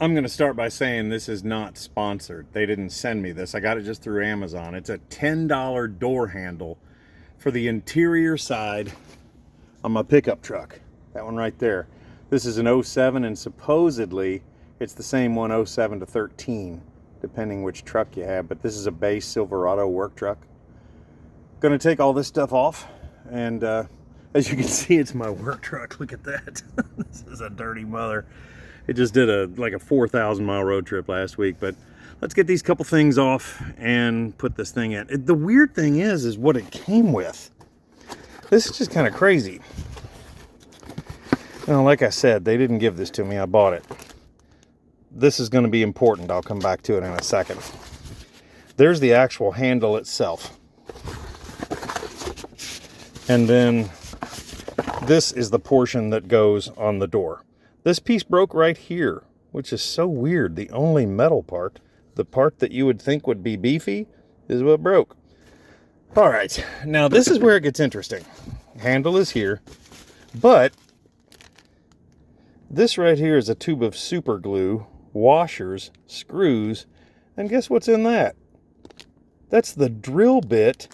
I'm going to start by saying this is not sponsored. They didn't send me this. I got it just through Amazon. It's a $10 door handle for the interior side on my pickup truck. That one right there. This is an 07, and supposedly it's the same one 07 to 13, depending which truck you have. But this is a base Silverado work truck. Going to take all this stuff off, and as you can see, it's my work truck. Look at that. This is a dirty mother. It just did like a 4,000 mile road trip last week, but let's get these couple things off and put this thing in. The weird thing is what it came with. This is just kind of crazy. Now, like I said, they didn't give this to me. I bought it. This is going to be important. I'll come back to it in a second. There's the actual handle itself. And then this is the portion that goes on the door. This piece broke right here, which is so weird. The only metal part, the part that you would think would be beefy, is what broke. All right, now this is where it gets interesting. Handle is here, but this right here is a tube of super glue, washers, screws, and guess what's in that? That's the drill bit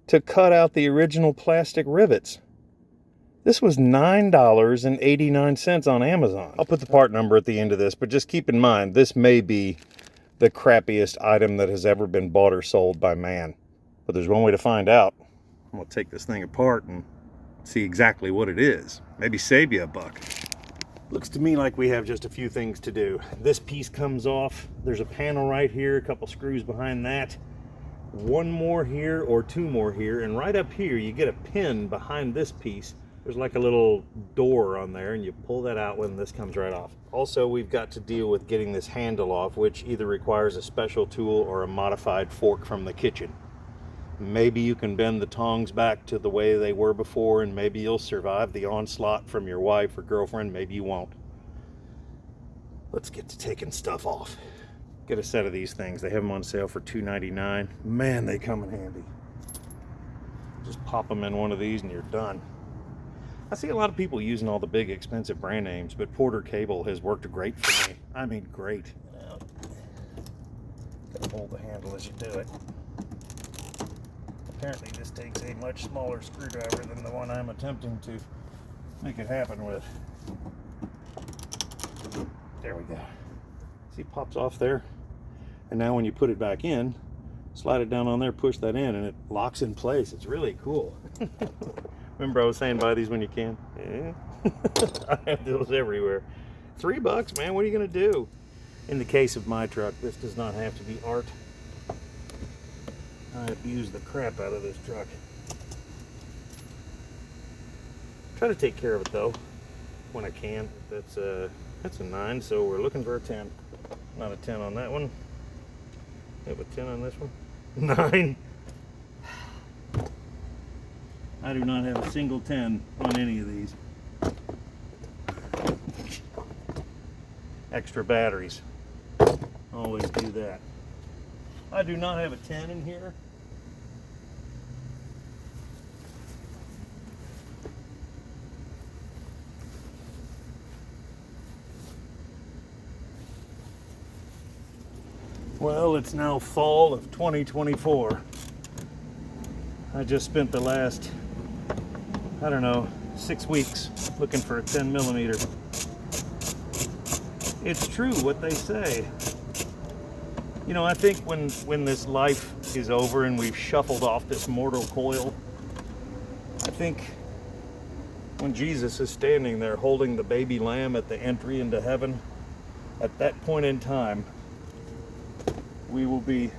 to cut out the original plastic rivets. This was $9.89 on Amazon. I'll put the part number at the end of this, but just keep in mind, this may be the crappiest item that has ever been bought or sold by man. But there's one way to find out. I'm gonna take this thing apart and see exactly what it is. Maybe save you a buck. Looks to me like we have just a few things to do. This piece comes off. There's a panel right here, a couple screws behind that. One more here or two more here, and right up here you get a pin behind this piece. There's like a little door on there, and you pull that out when this comes right off. Also, we've got to deal with getting this handle off, which either requires a special tool or a modified fork from the kitchen. Maybe you can bend the tongs back to the way they were before, and maybe you'll survive the onslaught from your wife or girlfriend. Maybe you won't. Let's get to taking stuff off. Get a set of these things. They have them on sale for $2.99. Man, they come in handy. Just pop them in one of these and you're done. I see a lot of people using all the big expensive brand names, but Porter Cable has worked great for me. I mean, great. Gotta hold the handle as you do it. Apparently this takes a much smaller screwdriver than the one I'm attempting to make it happen with. There we go. See, it pops off there. And now when you put it back in, slide it down on there, push that in, and it locks in place. It's really cool. Remember I was saying buy these when you can? Yeah. I have those everywhere. $3, man, what are you gonna do? In the case of my truck, this does not have to be art. I abuse the crap out of this truck. Try to take care of it though, when I can. That's a 9, so we're looking for a 10. Not a 10 on that one. We have a 10 on this one. 9. I do not have a single 10 on any of these. Extra batteries. Always do that. I do not have a 10 in here. Well, it's now fall of 2024. I just spent the last, I don't know, 6 weeks looking for a 10 millimeter. It's true what they say. You know, I think when this life is over and we've shuffled off this mortal coil, I think when Jesus is standing there holding the baby lamb at the entry into heaven, at that point in time, we will be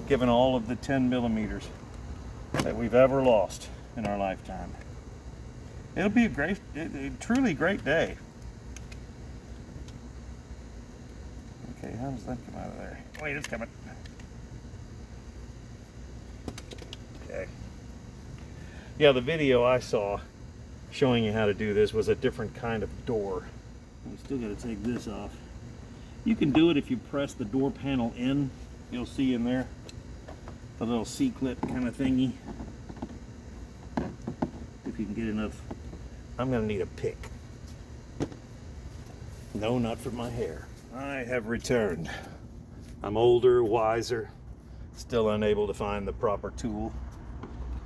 given all of the 10 millimeters that we've ever lost in our lifetime. It'll be a truly great day. Okay, how does that come out of there? Wait, it's coming. Okay. Yeah, the video I saw showing you how to do this was a different kind of door. We still got to take this off. You can do it if you press the door panel in. You'll see in there the little C-clip kind of thingy. If you can get enough. I'm going to need a pick. No, not for my hair. I have returned. I'm older, wiser, still unable to find the proper tool.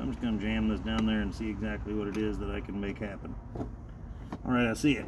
I'm just gonna jam this down there and see exactly what it is that I can make happen. All right, I see it.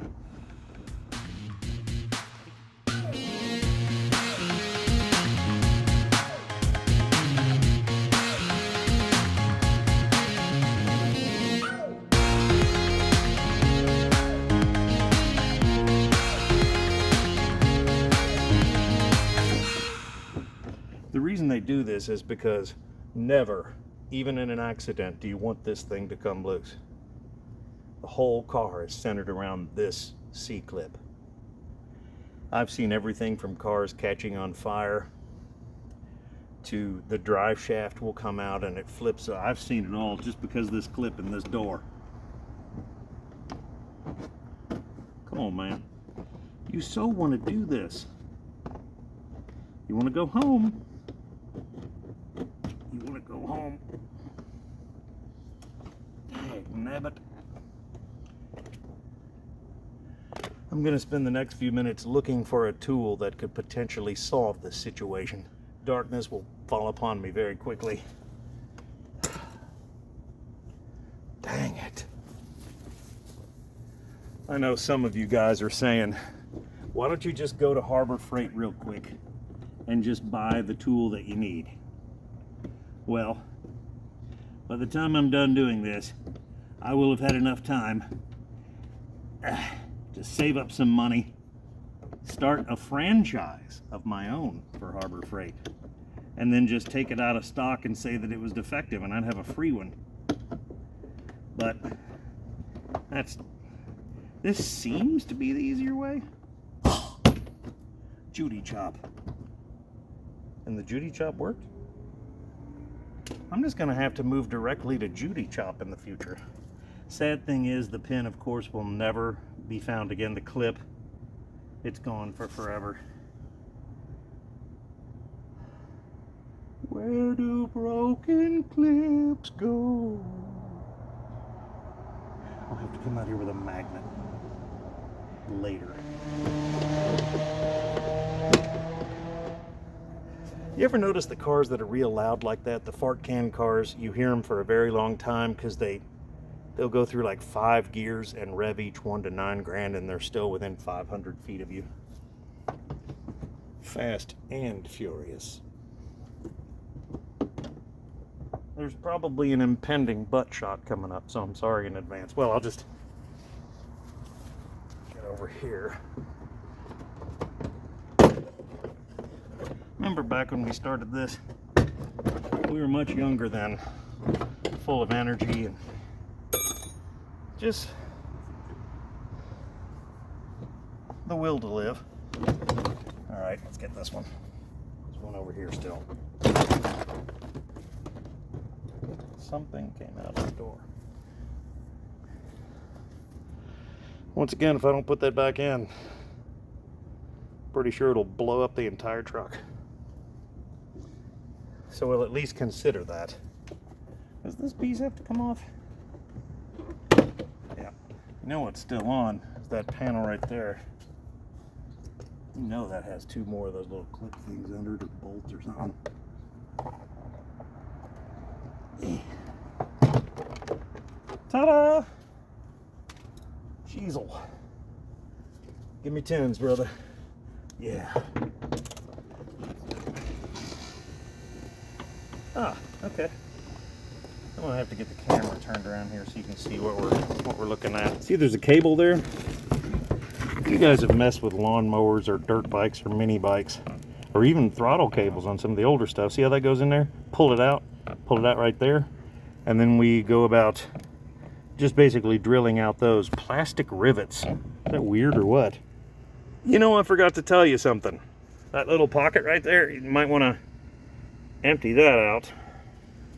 The reason they do this is because never, even in an accident, do you want this thing to come loose. The whole car is centered around this C-clip. I've seen everything from cars catching on fire to the drive shaft will come out and it flips. I've seen it all just because of this clip in this door. Come on, man. You so want to do this. You want to go home. You want to go home. Dang-nabbit. I'm going to spend the next few minutes looking for a tool that could potentially solve this situation. Darkness will fall upon me very quickly. Dang it. I know some of you guys are saying, why don't you just go to Harbor Freight real quick and just buy the tool that you need? Well, by the time I'm done doing this, I will have had enough time to save up some money, start a franchise of my own for Harbor Freight, and then just take it out of stock and say that it was defective and I'd have a free one. But this seems to be the easier way. Judy chop. And the Judy chop worked? I'm just gonna have to move directly to Judy chop in the future. Sad thing is, the pin, of course, will never be found again. The clip, it's gone for forever. Where do broken clips go? I'll have to come out here with a magnet later. You ever notice the cars that are real loud like that, the fart can cars, you hear them for a very long time because they'll go through like 5 gears and rev each one to 9 grand and they're still within 500 feet of you. Fast and furious. There's probably an impending butt shot coming up, so I'm sorry in advance. Well, I'll just get over here. Remember back when we started this, we were much younger then, full of energy and just the will to live. All right, let's get this one. There's one over here still. Something came out of the door. Once again, if I don't put that back in, pretty sure it'll blow up the entire truck. So we'll at least consider that. Does this piece have to come off? Yeah. You know what's still on is that panel right there. You know that has 2 more of those little clip things under it, or bolts or something. Ta-da! Jeezel. Give me 10s, brother. Yeah. Ah, okay. I'm gonna have to get the camera turned around here so you can see what we're looking at. See, there's a cable there. If you guys have messed with lawnmowers or dirt bikes or mini bikes, or even throttle cables on some of the older stuff, see how that goes in there? Pull it out right there, and then we go about just basically drilling out those plastic rivets. Is that weird or what? You know, I forgot to tell you something. That little pocket right there, you might want to empty that out.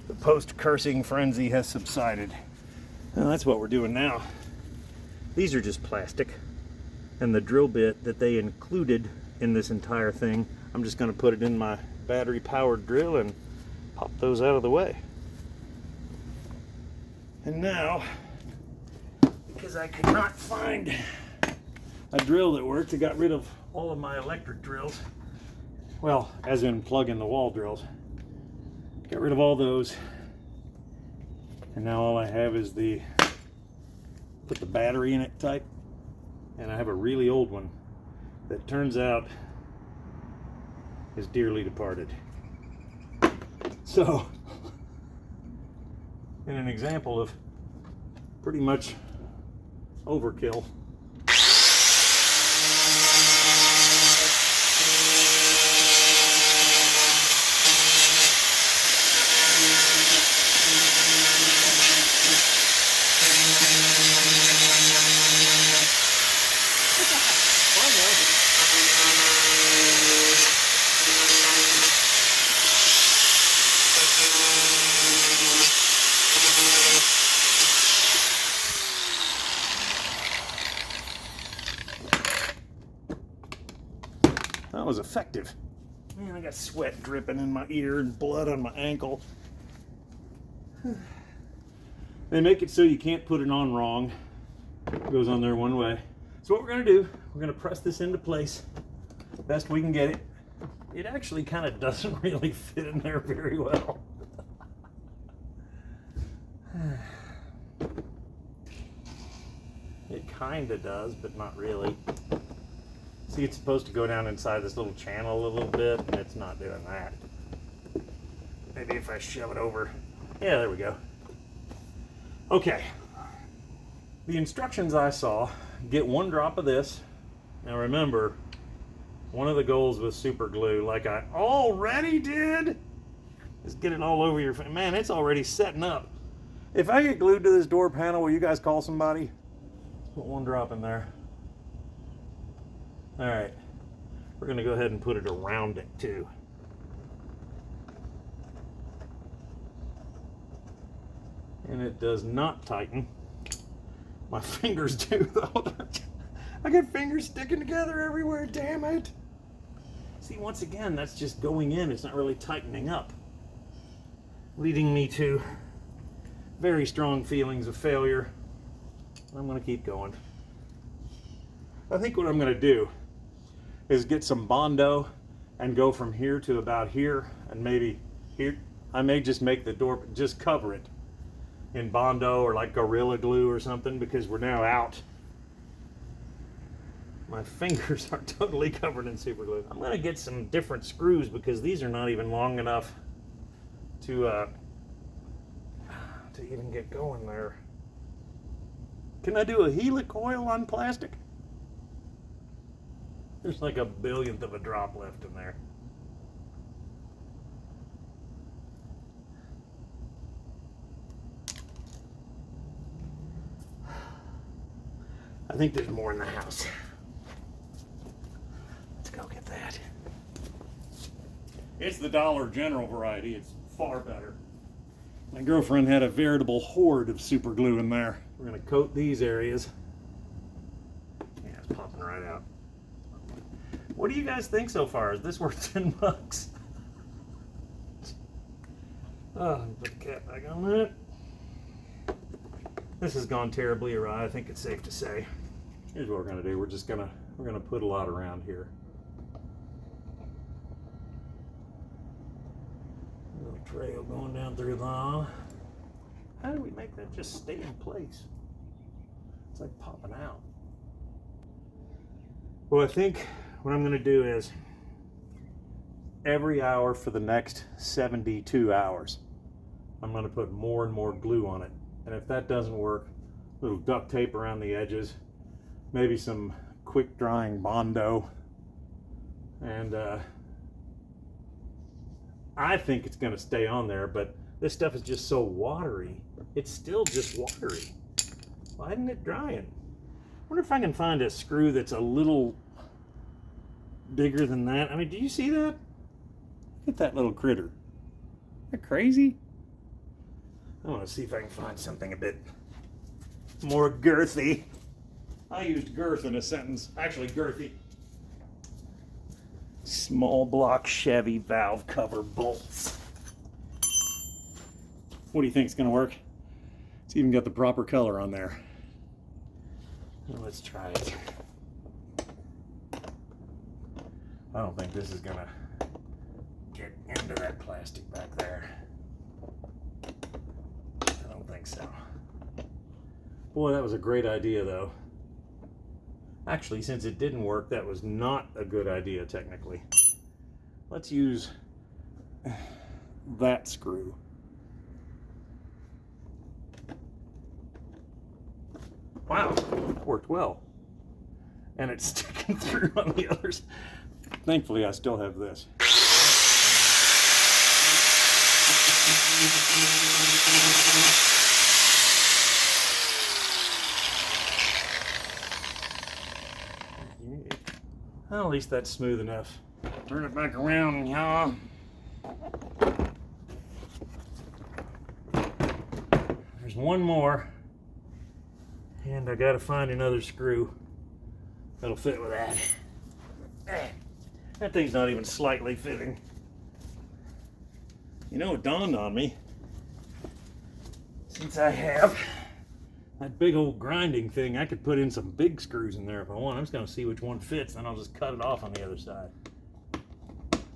The post-cursing frenzy has subsided. Well, that's what we're doing now. These are just plastic. And the drill bit that they included in this entire thing, I'm just going to put it in my battery-powered drill and pop those out of the way. And now, because I could not find a drill that worked, I got rid of all of my electric drills. Well, as in plug in the wall drills. Got rid of all those. And now all I have is the put the battery in it type. And I have a really old one that turns out is dearly departed. So, in an example of pretty much overkill. That was effective. Man, I got sweat dripping in my ear and blood on my ankle. They make it so you can't put it on wrong. It goes on there one way. So what we're going to do, we're going to press this into place best we can get it. It actually kind of doesn't really fit in there very well. It kind of does, but not really. See, it's supposed to go down inside this little channel a little bit, and it's not doing that. Maybe if I shove it over. Yeah, there we go. Okay. The instructions I saw, get 1 drop of this. Now remember, one of the goals with super glue, like I already did, is get it all over your face. Man, it's already setting up. If I get glued to this door panel, will you guys call somebody? Put 1 drop in there. All right, we're gonna go ahead and put it around it too. And it does not tighten. My fingers do though. I got fingers sticking together everywhere, damn it. See, once again, that's just going in, it's not really tightening up. Leading me to very strong feelings of failure. I'm gonna keep going. I think what I'm gonna do is get some Bondo and go from here to about here, and maybe here. I may just make the door, just cover it in Bondo or like Gorilla Glue or something, because we're now out. My fingers are totally covered in super glue. I'm gonna get some different screws because these are not even long enough to even get going there. Can I do a helicoil on plastic? There's like a billionth of a drop left in there. I think there's more in the house. Let's go get that. It's the Dollar General variety. It's far better. My girlfriend had a veritable hoard of super glue in there. We're gonna coat these areas. Yeah, it's popping right out. What do you guys think so far? Is this worth 10 bucks? Oh, put the cap back on that. This has gone terribly awry, I think it's safe to say. Here's what we're gonna do. We're gonna put a lot around here. A little trail going down through the aisle. How do we make that just stay in place? It's like popping out. Well, I think what I'm gonna do is every hour for the next 72 hours, I'm gonna put more and more glue on it. And if that doesn't work, a little duct tape around the edges, maybe some quick drying Bondo. And I think it's gonna stay on there, but this stuff is just so watery. It's still just watery. Why isn't it drying? I wonder if I can find a screw that's a little bigger than that. I mean, do you see that? Look at that little critter. Isn't that crazy? I want to see if I can find something a bit more girthy. I used girth in a sentence. Actually, girthy. Small block Chevy valve cover bolts. What do you think is going to work? It's even got the proper color on there. Well, let's try it. I don't think this is gonna get into that plastic back there. I don't think so. Boy, that was a great idea though. Actually, since it didn't work, that was not a good idea technically. Let's use that screw. Wow, worked well. And it's sticking through on the others. Thankfully, I still have this. Well, at least that's smooth enough. Turn it back around, y'all. There's one more. And I gotta find another screw that'll fit with that. That thing's not even slightly fitting. You know, it dawned on me, since I have that big old grinding thing, I could put in some big screws in there if I want. I'm just gonna see which one fits, then I'll just cut it off on the other side.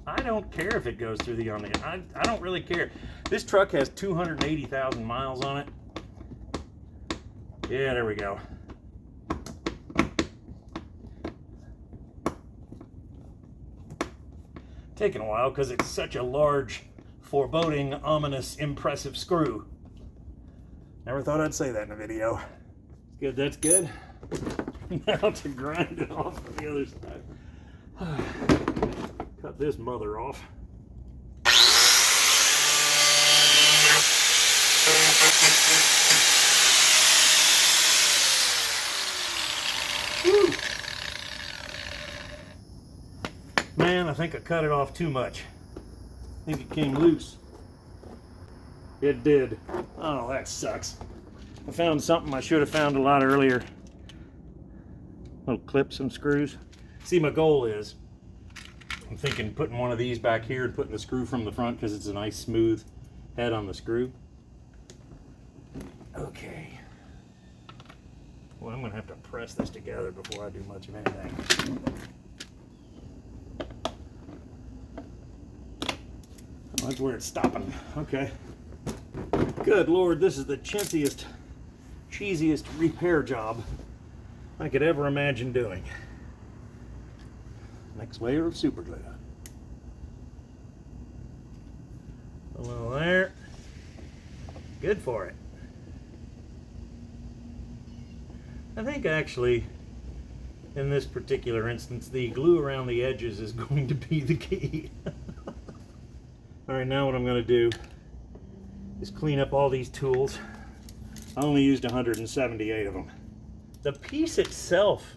I don't care if it goes through the on the. I don't really care. This truck has 280,000 miles on it. Yeah, there we go. Taking a while because it's such a large, foreboding, ominous, impressive screw. Never thought I'd say that in a video. Good, that's good. Now to grind it off on the other side. Cut this mother off. Whew. Man, I think I cut it off too much. I think it came loose. It did. Oh, that sucks. I found something I should have found a lot earlier. Little clips and screws. See, my goal is, I'm thinking putting one of these back here and putting the screw from the front because it's a nice smooth head on the screw. Okay. Well, I'm going to have to press this together before I do much of anything. Oh, that's where it's stopping. Okay. Good Lord, this is the chintziest, cheesiest repair job I could ever imagine doing. Next layer of super glue. A little there. Good for it. I think actually, in this particular instance, the glue around the edges is going to be the key. All right, now what I'm going to do is clean up all these tools. I only used 178 of them. The piece itself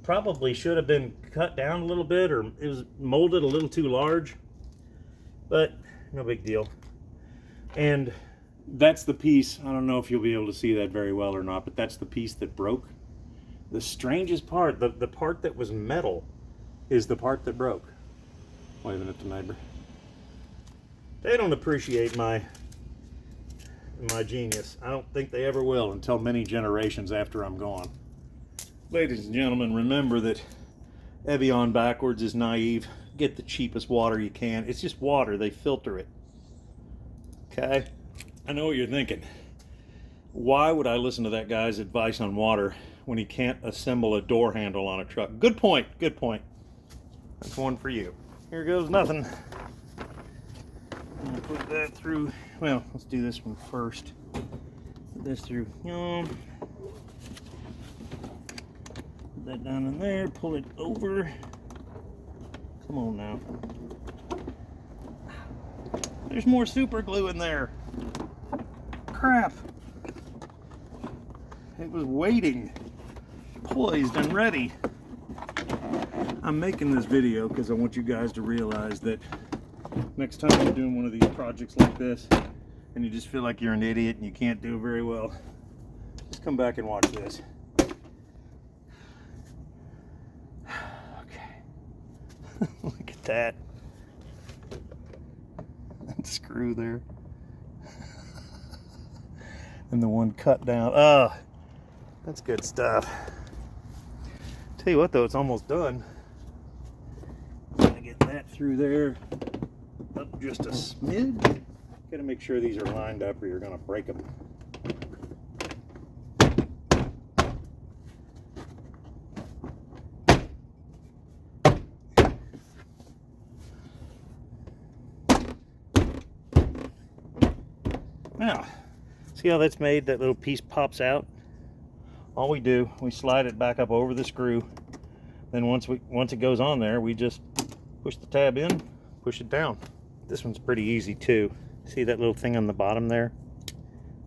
probably should have been cut down a little bit, or it was molded a little too large, but no big deal. And that's the piece, I don't know if you'll be able to see that very well or not, but that's the piece that broke. The strangest part, the part that was metal, is the part that broke. Waving at the neighbor. They don't appreciate my genius. I don't think they ever will until many generations after I'm gone. Ladies and gentlemen, remember that Evian backwards is naive. Get the cheapest water you can. It's just water. They filter it. Okay? I know what you're thinking. Why would I listen to that guy's advice on water when he can't assemble a door handle on a truck? Good point. Good point. That's one for you. Here goes nothing. I'm gonna put that through. Well, let's do this one first. Put this through. Put that down in there. Pull it over. Come on now. There's more super glue in there. Crap. It was waiting, poised and ready. I'm making this video because I want you guys to realize that next time you're doing one of these projects like this and you just feel like you're an idiot and you can't do very well, just come back and watch this. Okay. Look at that. That screw there. And the one cut down. Oh, that's good stuff. Tell you what though, it's almost done. that through there, up just a smidge. Got to make sure these are lined up or you're going to break them. Now, see how that's made? That little piece pops out. All we do, we slide it back up over the screw. Then once it goes on there, we just push the tab in, push it down. This one's pretty easy too. See that little thing on the bottom there?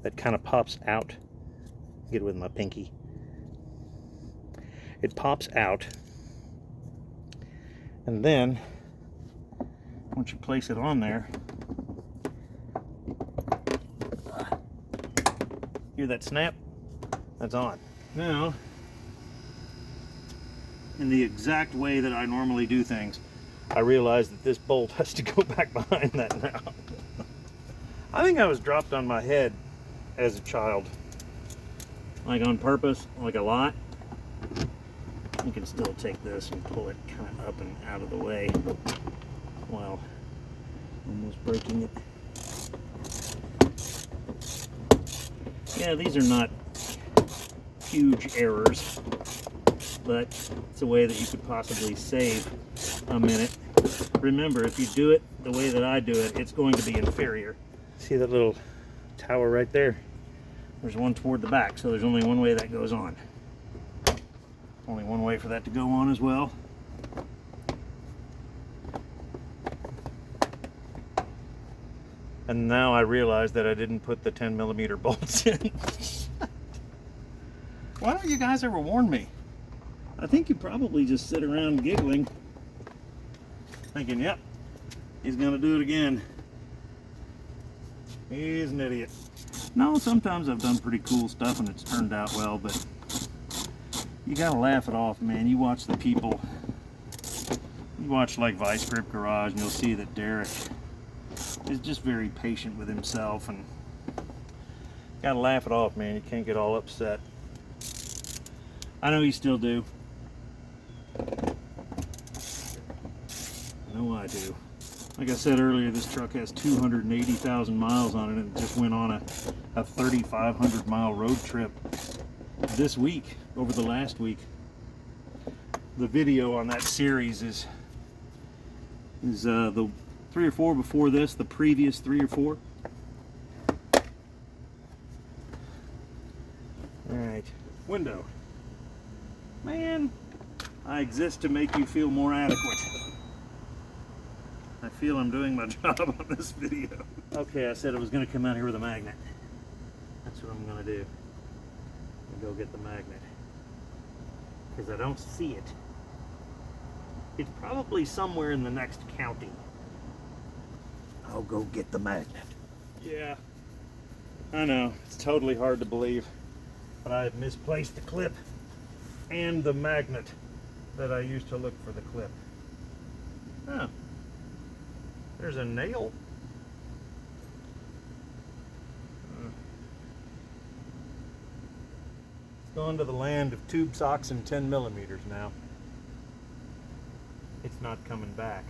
That kind of pops out. Get it with my pinky. It pops out. And then, once you place it on there, hear that snap? That's on. Now, in the exact way that I normally do things, I realize that this bolt has to go back behind that now. I think I was dropped on my head as a child. Like on purpose, like a lot. You can still take this and pull it kind of up and out of the way. Wow. Almost breaking it. Yeah, these are not huge errors, but it's a way that you could possibly save a minute. Remember, if you do it the way that I do it, it's going to be inferior. See that little tower right there? There's one toward the back, so there's only one way that goes on. Only one way for that to go on as well. And now I realize that I didn't put the 10mm bolts in. Why don't you guys ever warn me? I think you probably just sit around giggling, thinking, yep, he's gonna do it again. He's an idiot. No, sometimes I've done pretty cool stuff and it's turned out well, but you gotta laugh it off, man. You watch the people, you watch like Vice Grip Garage, and you'll see that Derek is just very patient with himself, and gotta laugh it off, man. You can't get all upset. I know you still do. I know I do. Like I said earlier, this truck has 280,000 miles on it, and it just went on a 3,500 mile road trip this week, over the last week. The video on that series is the 3 or 4 before this, the previous 3 or 4. Alright, window. Man, I exist to make you feel more adequate. I feel I'm doing my job on this video. Okay, I said I was going to come out here with a magnet. That's what I'm going to do. Go get the magnet. Because I don't see it. It's probably somewhere in the next county. I'll go get the magnet. Yeah, I know, it's totally hard to believe, but I have misplaced the clip and the magnet that I used to look for the clip. Oh, there's a nail. It's gone to the land of tube socks and 10mm now. It's not coming back.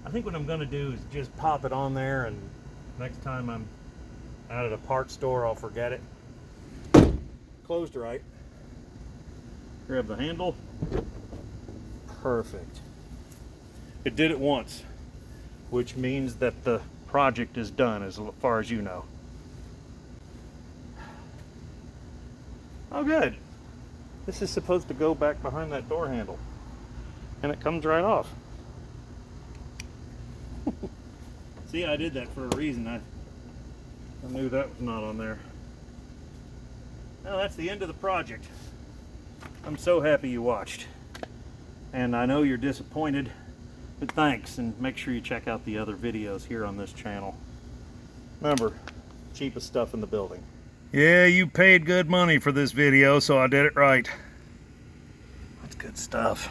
I think what I'm going to do is just pop it on there, and next time I'm out at a parts store, I'll forget it. Closed right. Grab the handle. Perfect. It did it once, which means that the project is done as far as you know. Oh good. This is supposed to go back behind that door handle, and it comes right off. See, I did that for a reason. I knew that was not on there. Well, that's the end of the project. I'm so happy you watched. And I know you're disappointed, but thanks, and make sure you check out the other videos here on this channel. Remember, cheapest stuff in the building. Yeah, you paid good money for this video, so I did it right. That's good stuff.